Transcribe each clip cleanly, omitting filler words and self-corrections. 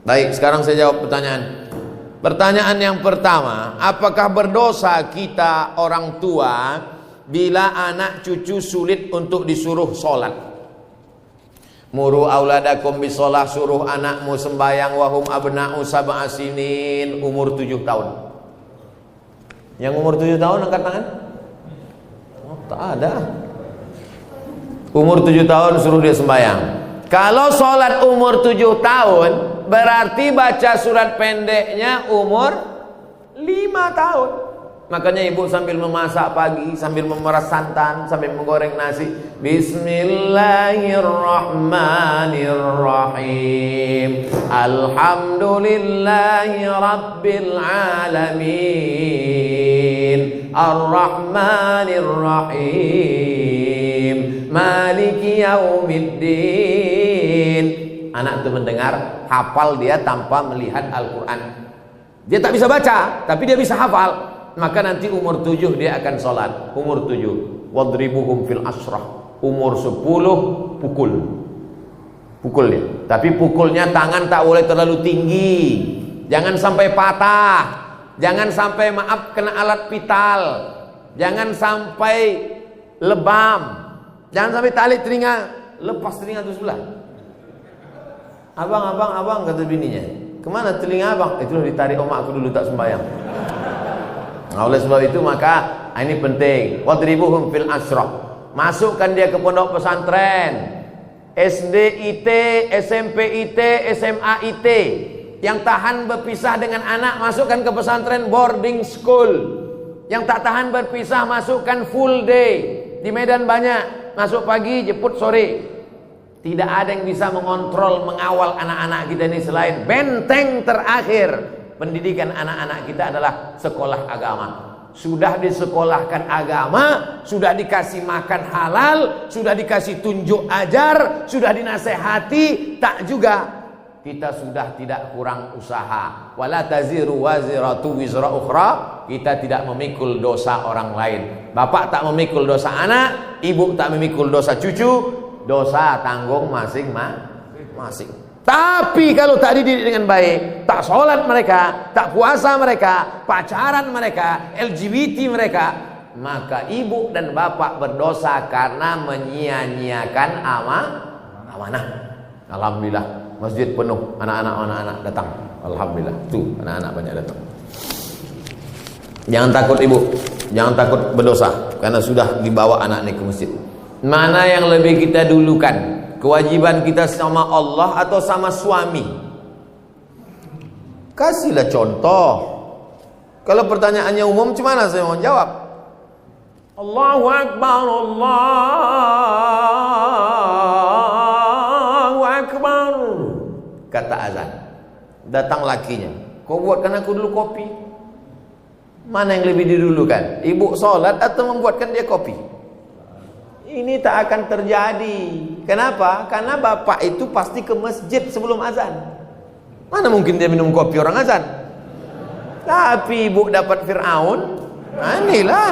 Baik, sekarang saya jawab pertanyaan. Pertanyaan yang pertama, apakah berdosa kita orang tua bila anak cucu sulit untuk disuruh sholat? Muru auladakum bisolah, suruh anakmu sembahyang wahum abna'u sab'a sinin, umur 7 tahun. Yang umur 7 tahun angkat tangan? Oh, tak ada. Umur 7 tahun suruh dia sembahyang. Kalau sholat umur 7 tahun, berarti baca surat pendeknya umur 5 tahun. Makanya ibu sambil memasak pagi, sambil memeras santan, sambil menggoreng nasi, Bismillahirrahmanirrahim, Alhamdulillahi Rabbil Alamin, Ar-Rahmanirrahim, Maliki Yaumiddin. Anak itu mendengar, hafal dia tanpa melihat Al-Quran. Dia tak bisa baca, tapi dia bisa hafal. Maka nanti umur 7 dia akan sholat. Umur 7, wadribuhum fil asrah. Umur 10 pukul dia. Tapi pukulnya tangan tak boleh terlalu tinggi, jangan sampai patah, jangan sampai maaf kena alat vital, jangan sampai lebam, jangan sampai tali telinga, lepas telinga itu sebelah. Abang, kata bininya, kemana telinga abang? Itu ditarik omak aku dulu tak sembahyang. Nah, oleh sebab itu maka ini penting. Wadribuhum fil asrah. Masukkan dia ke pondok pesantren, SD IT, SMP IT, SMA IT. Yang tahan berpisah dengan anak, masukkan ke pesantren boarding school. Yang tak tahan berpisah, masukkan full day. Di Medan banyak, masuk pagi, jemput sore. Tidak ada yang bisa mengontrol, mengawal anak-anak kita ini selain benteng terakhir pendidikan anak-anak kita adalah sekolah agama. Sudah disekolahkan agama, sudah dikasih makan halal, sudah dikasih tunjuk ajar, sudah dinasehati, tak juga kita sudah tidak kurang usaha. Wala taziru waziratu wizra ukhra. Kita tidak memikul dosa orang lain. Bapak tak memikul dosa anak, ibu tak memikul dosa cucu. Dosa tanggung masing-masing. Tapi kalau tak dididik dengan baik, tak sholat mereka, tak puasa mereka, pacaran mereka, LGBT mereka, maka ibu dan bapak berdosa karena menyia-nyiakan amanah. Alhamdulillah, masjid penuh, anak-anak datang. Alhamdulillah, tuh anak-anak banyak datang. Jangan takut ibu, jangan takut berdosa karena sudah dibawa anak ini ke masjid. Mana yang lebih kita dulukan? Kewajiban kita sama Allah atau sama suami? Kasihlah contoh. Kalau pertanyaannya umum, gimana saya mau jawab? Allahu Akbar, Allahu Akbar, kata azan. Datang lakinya, kau buatkan aku dulu kopi. Mana yang lebih didulukan? Ibu sholat atau membuatkan dia kopi? Ini tak akan terjadi. Kenapa? Karena bapak itu pasti ke masjid sebelum azan. Mana mungkin dia minum kopi orang azan? Tapi ibu dapat Fir'aun, inilah.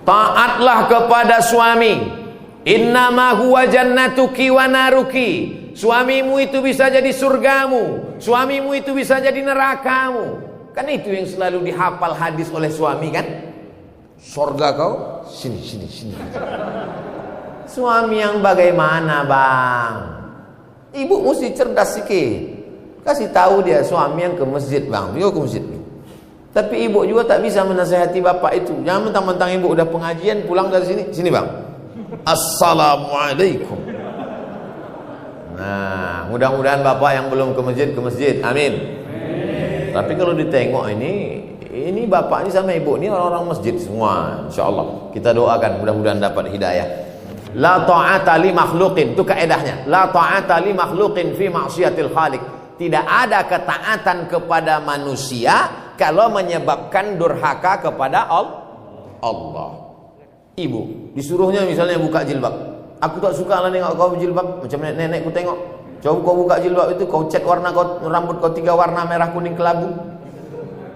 Taatlah kepada suami. Innama huwa jannatuki wa naruki. Suamimu itu bisa jadi surgamu, suamimu itu bisa jadi nerakamu. Kan itu yang selalu dihafal hadis oleh suami kan? Surga kau, sini. Suami yang bagaimana bang? Ibu mesti cerdas sikit. Kasih tahu dia suami yang ke masjid bang, dia ke masjid. Tapi ibu juga tak bisa menasihati bapak itu. Jangan mentang-mentang ibu udah pengajian pulang dari sini bang. Assalamualaikum. Nah, mudah-mudahan bapak yang belum ke masjid, amin. Tapi kalau ditengok ini bapak ini sama ibu ini orang-orang masjid semua, insyaallah. Kita doakan mudah-mudahan dapat hidayah. La ta'ata li makhluqin, itu kaedahnya. La ta'ata li makhluqin fi ma'siyatil khaliq. Tidak ada ketaatan kepada manusia kalau menyebabkan durhaka kepada Allah. Ibu disuruhnya misalnya buka jilbab. Aku tak suka lah tengok kau berjilbab, macam nenekku tengok. Coba kau buka jilbab itu, kau cat warna kau, rambut kau 3 warna, merah, kuning, kelabu.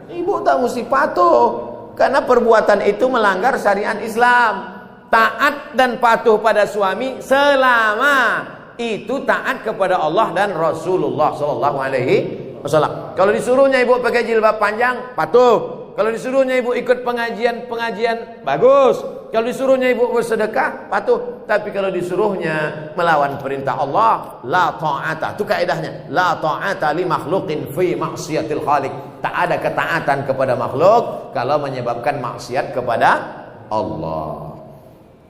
Ibu tak mesti patuh, karena perbuatan itu melanggar syariat Islam. taat dan patuh pada suami selama itu taat kepada Allah dan Rasulullah sallallahu alaihi wasallam. Kalau disuruhnya ibu pakai jilbab panjang, patuh. Kalau disuruhnya ibu ikut pengajian, bagus. Kalau disuruhnya ibu bersedekah, patuh. Tapi kalau disuruhnya melawan perintah Allah, la ta'ata. Itu kaidahnya. La ta'ata li makhluqin fi maksiatil khaliq. Tak ada ketaatan kepada makhluk kalau menyebabkan maksiat kepada Allah.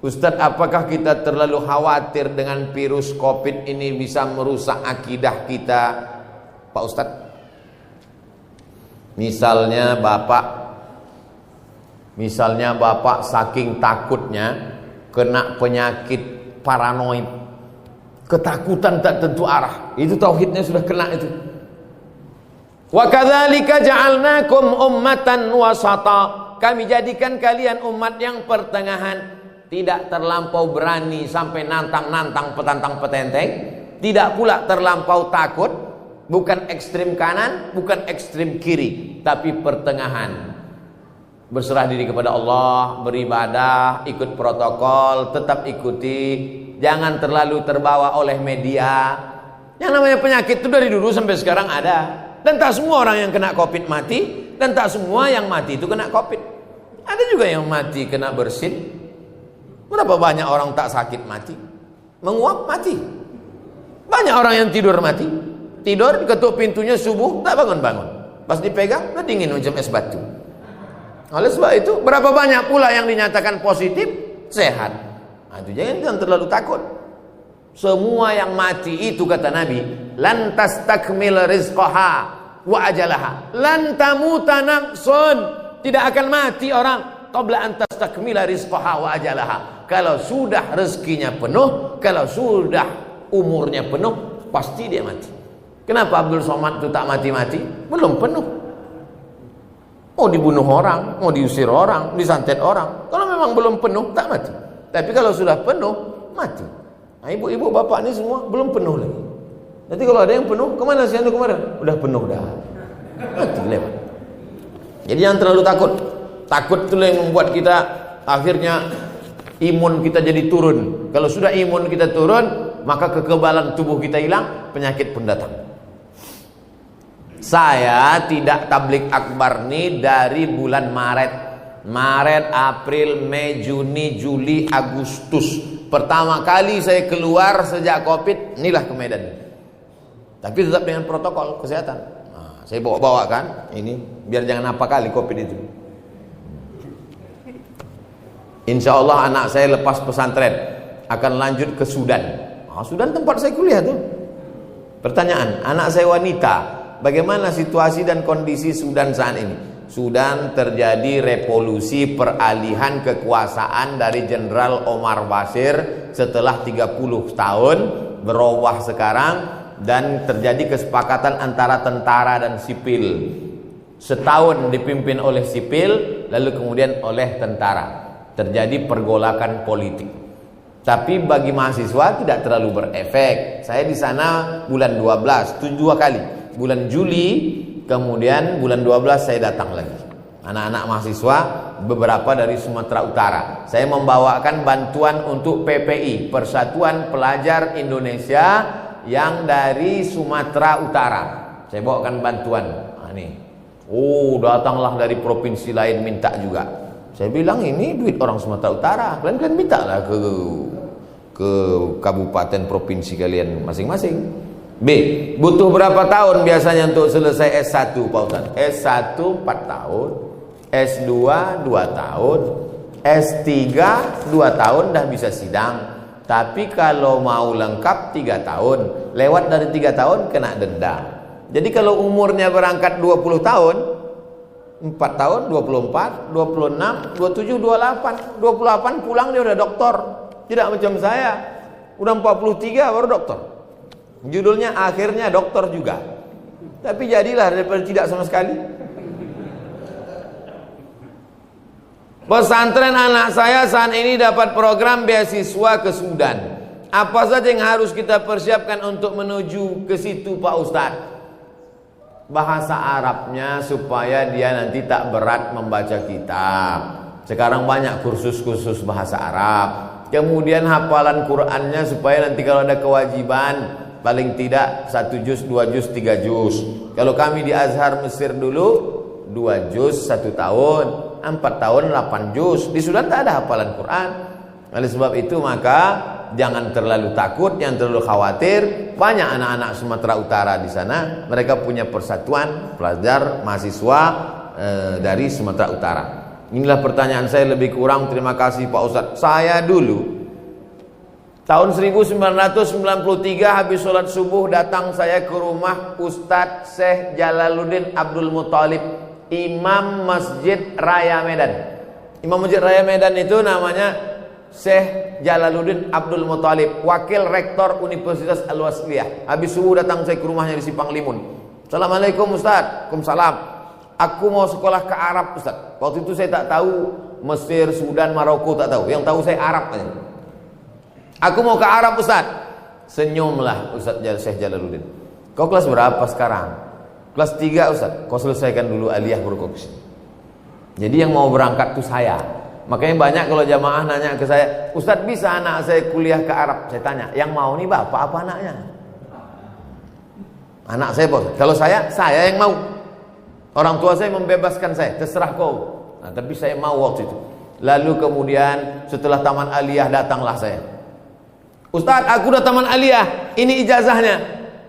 Ustaz, apakah kita terlalu khawatir dengan virus COVID ini bisa merusak akidah kita? Pak Ustaz, misalnya bapak saking takutnya kena penyakit paranoid, ketakutan tak tentu arah, itu tauhidnya sudah kena itu. Wa kadzalika ja'alnakum ummatan wasata. Kami jadikan kalian umat yang pertengahan, tidak terlampau berani sampai nantang-nantang petantang petenteng, tidak pula terlampau takut, bukan ekstrim kanan, bukan ekstrim kiri, tapi pertengahan. Berserah diri kepada Allah, beribadah, ikut protokol, tetap ikuti, jangan terlalu terbawa oleh media. Yang namanya penyakit itu dari dulu sampai sekarang ada, dan tak semua orang yang kena COVID mati, dan tak semua yang mati itu kena COVID. Ada juga yang mati kena bersin. Berapa banyak orang tak sakit mati, menguap mati. Banyak orang yang tidur mati, tidur ketuk pintunya subuh tak bangun-bangun, pas dipegang udah dingin macam es batu. Oleh sebab itu berapa banyak pula yang dinyatakan positif sehat. Nah, itu jangan terlalu takut. Semua yang mati itu kata Nabi, lan tastakmil rizqaha wa ajalaha, lan tamuta nafsun, tidak akan mati orang qabla an tastakmila rizqaha wa ajalaha. Kalau sudah rezekinya penuh, kalau sudah umurnya penuh, pasti dia mati. Kenapa Abdul Somad itu tak mati-mati? Belum penuh. Mau dibunuh orang, mau diusir orang, disantet orang. Kalau memang belum penuh, tak mati. Tapi kalau sudah penuh, mati. Nah, ibu-ibu, bapak ini semua belum penuh lagi. Nanti kalau ada yang penuh, kemana sih anda kemarin? Udah penuh dah. Mati lewat. Jadi jangan terlalu takut. Takut itu yang membuat kita akhirnya imun kita jadi turun. Kalau sudah imun kita turun, maka kekebalan tubuh kita hilang, penyakit pun datang. Saya tidak tablik akbar nih dari bulan Maret, April, Mei, Juni, Juli, Agustus. Pertama kali saya keluar sejak Covid, inilah ke Medan. Tapi tetap dengan protokol kesehatan. Nah, saya bawa-bawa kan ini biar jangan apa kali Covid itu. Insya Allah anak saya lepas pesantren akan lanjut ke Sudan. Nah, Sudan tempat saya kuliah tuh. Pertanyaan, anak saya wanita, bagaimana situasi dan kondisi Sudan saat ini? Sudan terjadi revolusi peralihan kekuasaan dari Jenderal Omar Bashir setelah 30 tahun berubah sekarang, dan terjadi kesepakatan antara tentara dan sipil. Setahun dipimpin oleh sipil, lalu kemudian oleh tentara. Terjadi pergolakan politik. Tapi bagi mahasiswa tidak terlalu berefek. Saya di sana bulan 12, 2 kali. Bulan Juli, kemudian bulan 12 saya datang lagi. Anak-anak mahasiswa beberapa dari Sumatera Utara. Saya membawakan bantuan untuk PPI, Persatuan Pelajar Indonesia yang dari Sumatera Utara. Saya bawakan bantuan. Nah, nih. Oh, datanglah dari provinsi lain minta juga. Saya bilang ini duit orang Sumatera Utara. Kalian mintalah ke kabupaten provinsi kalian masing-masing. B, butuh berapa tahun biasanya untuk selesai S1 Pak Ustaz? S1 4 tahun, S2 2 tahun, S3 2 tahun dah bisa sidang. Tapi kalau mau lengkap 3 tahun, lewat dari 3 tahun kena denda. Jadi kalau umurnya berangkat 20 tahun, 4 tahun, 24, 26, 27, 28 28 pulang dia udah doktor. Tidak macam saya, udah 43 baru doktor. Judulnya akhirnya doktor juga. Tapi jadilah daripada tidak sama sekali. Pesantren anak saya saat ini dapat program beasiswa ke Sudan. Apa saja yang harus kita persiapkan untuk menuju ke situ Pak Ustadz? Bahasa Arabnya supaya dia nanti tak berat membaca kitab. Sekarang banyak kursus-kursus bahasa Arab. Kemudian hafalan Qur'annya supaya nanti kalau ada kewajiban paling tidak 1 juz, 2 juz, 3 juz. Kalau kami di Azhar Mesir dulu 2 juz 1 tahun, 4 tahun 8 juz. Di Sudan tak ada hafalan Quran. Oleh sebab itu maka jangan terlalu takut, jangan terlalu khawatir. Banyak anak-anak Sumatera Utara di sana, mereka punya persatuan pelajar mahasiswa dari Sumatera Utara. Inilah pertanyaan saya lebih kurang. Terima kasih Pak Ustadz. Saya dulu tahun 1993 habis sholat subuh datang saya ke rumah Ustadz Syekh Jalaluddin Abdul Muthalib, Imam Masjid Raya Medan. Imam Masjid Raya Medan itu namanya Syekh Jalaluddin Abdul Muthalib, wakil rektor Universitas Al-Wasliyah. Habis subuh datang saya ke rumahnya di Simpang Limun. Assalamualaikum Ustaz. Waalaikumsalam. Aku mau sekolah ke Arab Ustaz. Waktu itu saya tak tahu Mesir, Sudan, Maroko, tak tahu. Yang tahu saya Arab aja. Aku mau ke Arab Ustaz. Senyumlah Ustaz Syekh Jalaluddin. Kau kelas berapa sekarang? Kelas 3 Ustaz. Kau selesaikan dulu aliyah baru kau kesini. Jadi yang mau berangkat itu saya. Makanya banyak kalau jamaah nanya ke saya, Ustadz bisa anak saya kuliah ke Arab? Saya tanya, yang mau nih bapak apa anaknya? Anak saya bos. Kalau saya yang mau. Orang tua saya membebaskan saya, terserah kau. Nah, tapi saya mau waktu itu. Lalu kemudian setelah taman aliyah datanglah saya. Ustadz, aku udah taman aliyah, ini ijazahnya.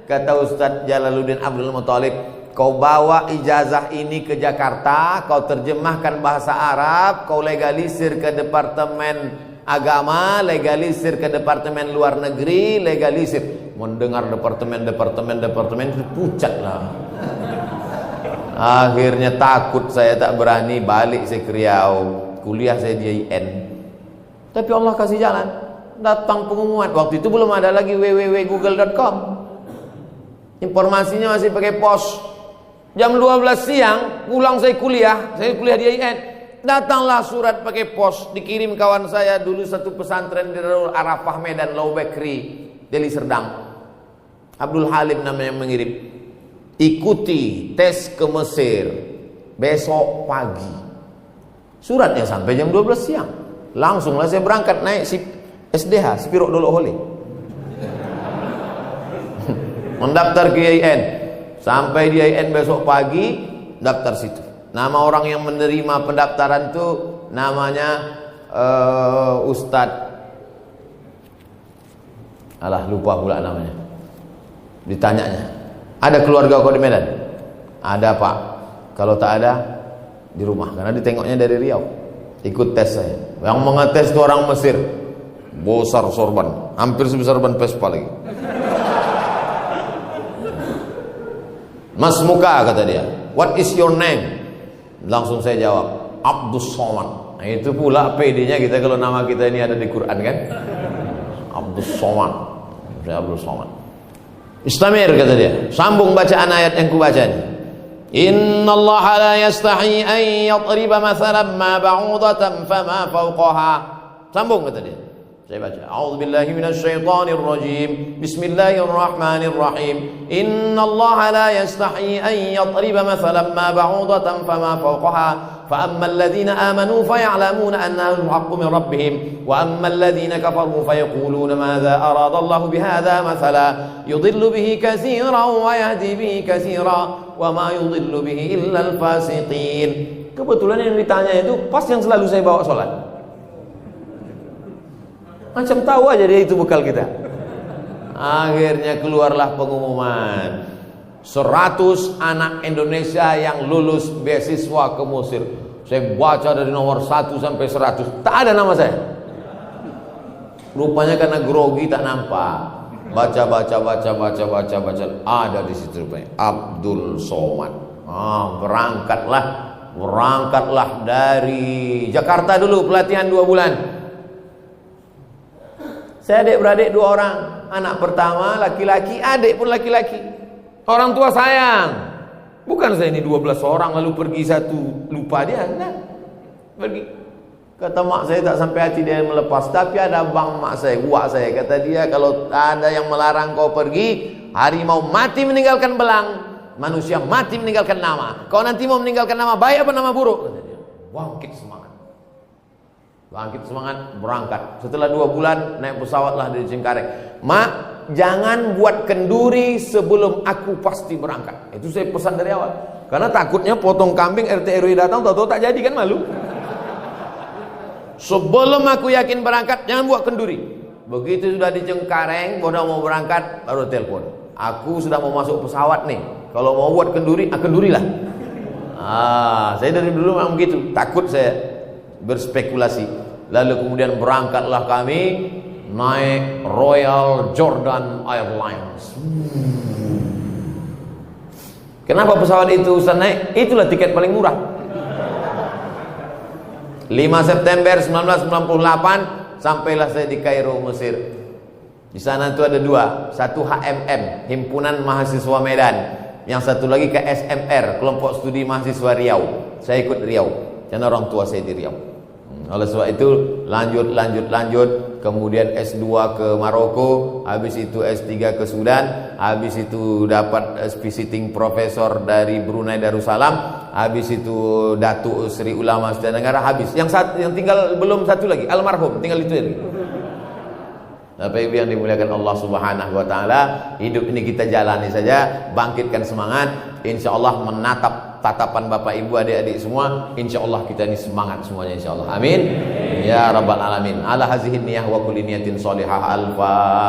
Kata Ustadz Jalaluddin Abdul Muthalib, kau bawa ijazah ini ke Jakarta, kau terjemahkan bahasa Arab, kau legalisir ke Departemen Agama, legalisir ke Departemen Luar Negeri, legalisir. Mendengar departemen itu pucat lah. Akhirnya takut saya, tak berani balik saya ke Riau. Kuliah saya di IN. Tapi Allah kasih jalan. Datang pengumuman. Waktu itu belum ada lagi www.google.com. Informasinya masih pakai pos. Jam 12 siang pulang saya kuliah di IN. Datanglah surat pakai pos, dikirim kawan saya dulu satu pesantren di Darul Arafah Medan, Laubekri, Deli Serdang. Abdul Halim namanya yang mengirim. Ikuti tes ke Mesir besok pagi. Suratnya sampai jam 12 siang. Langsunglah saya berangkat naik SDH, Spiro Dolo Hole. Mendaftar ke IN. Sampai di IN besok pagi, daftar situ. Nama orang yang menerima pendaftaran itu namanya Ustadz. Alah, lupa pula namanya. Ditanyanya, ada keluarga kau di Medan? Ada Pak. Kalau tak ada, di rumah. Karena ditengoknya dari Riau. Ikut tes saya. Yang mengetes itu orang Mesir. Besar sorban, hampir sebesar ban Vespa lagi. Mas Muka, kata dia, what is your name? Langsung saya jawab, Abdul Somad. Nah, itu pula PD-nya kita kalau nama kita ini ada di Quran kan. Abdul Somad. Saya Abdul Somad. Istamir, kata dia, sambung bacaan ayat yang kubaca ini. Innallaha la yastahi an yadriba mathalan ma ba'udatan fama fawqaha. Sambung, kata dia. Saya baca, a'udzubillahi minasyaitonir rajim. Bismillahirrahmanirrahim. Innallaha la yastahi an yadriba mathalan ma ba'udatan fama fawqaha. فأما الذين آمنوا فيعلمون أنه الحق من ربهم وأما الذين كفروا فيقولون ماذا أراد الله بهذا مثلا يضل به كثيرا ويهدي به كثيرا وما يضل به إلا الفاسقين. Kebetulan yang ditanya itu pas yang selalu saya bawa sholat. Macam tahu aja dia itu bekal kita. Akhirnya keluarlah pengumuman 100 anak Indonesia yang lulus beasiswa ke Mesir. Saya baca dari nomor 1 sampai 100, tak ada nama saya. Rupanya karena grogi tak nampak. Baca, ada di situ rupanya Abdul Somad. Berangkatlah dari Jakarta dulu, pelatihan 2 bulan. Saya adik-beradik 2 orang. Anak pertama laki-laki, adik pun laki-laki. Orang tua sayang. Bukan saya ini 12 orang lalu pergi satu, lupa dia. Nah, pergi. Kata mak saya tak sampai hati dia melepas. Tapi ada bang mak saya, buat saya. Kata dia, kalau ada yang melarang kau pergi, harimau mati meninggalkan belang, manusia mati meninggalkan nama. Kau nanti mau meninggalkan nama baik apa nama buruk? Kata dia. Bangkit semangat. Bangkit semangat, berangkat. Setelah 2 bulan naik pesawatlah dari Cengkareng. Mak, jangan buat kenduri sebelum aku pasti berangkat. Itu saya pesan dari awal. Karena takutnya potong kambing RT RW datang tahu-tahu tak jadi, kan malu. Sebelum aku yakin berangkat, jangan buat kenduri. Begitu sudah di Cengkareng, udah mau berangkat, baru telepon. Aku sudah mau masuk pesawat nih. Kalau mau buat kenduri, kendurilah. Saya dari dulu memang begitu. Takut saya berspekulasi. Lalu kemudian berangkatlah kami naik Royal Jordan Airlines. Kenapa pesawat itu Ustaz naik? Itulah tiket paling murah. 5 September 1998 sampailah saya di Kairo, Mesir. Di sana itu ada 2, satu HMM, Himpunan Mahasiswa Medan, yang satu lagi ke SMR, Kelompok Studi Mahasiswa Riau. Saya ikut Riau, karena orang tua saya di Riau. Oleh sebab itu lanjut, kemudian S2 ke Maroko, habis itu S3 ke Sudan, habis itu dapat visiting profesor dari Brunei Darussalam, habis itu Datuk Seri Ulama Sudan Negara, habis. Yang tinggal belum satu lagi, almarhum, tinggal itu lagi. Bapak Ibu yang dimuliakan Allah Subhanahu wa taala, hidup ini kita jalani saja, bangkitkan semangat, insyaallah menatap tatapan Bapak Ibu adik-adik semua, insyaallah kita ini semangat semuanya insyaallah. Amin. Ya rabbal alamin. Ala hazihi niyah wa kulli niyatin shalihah. Al-Fatihah.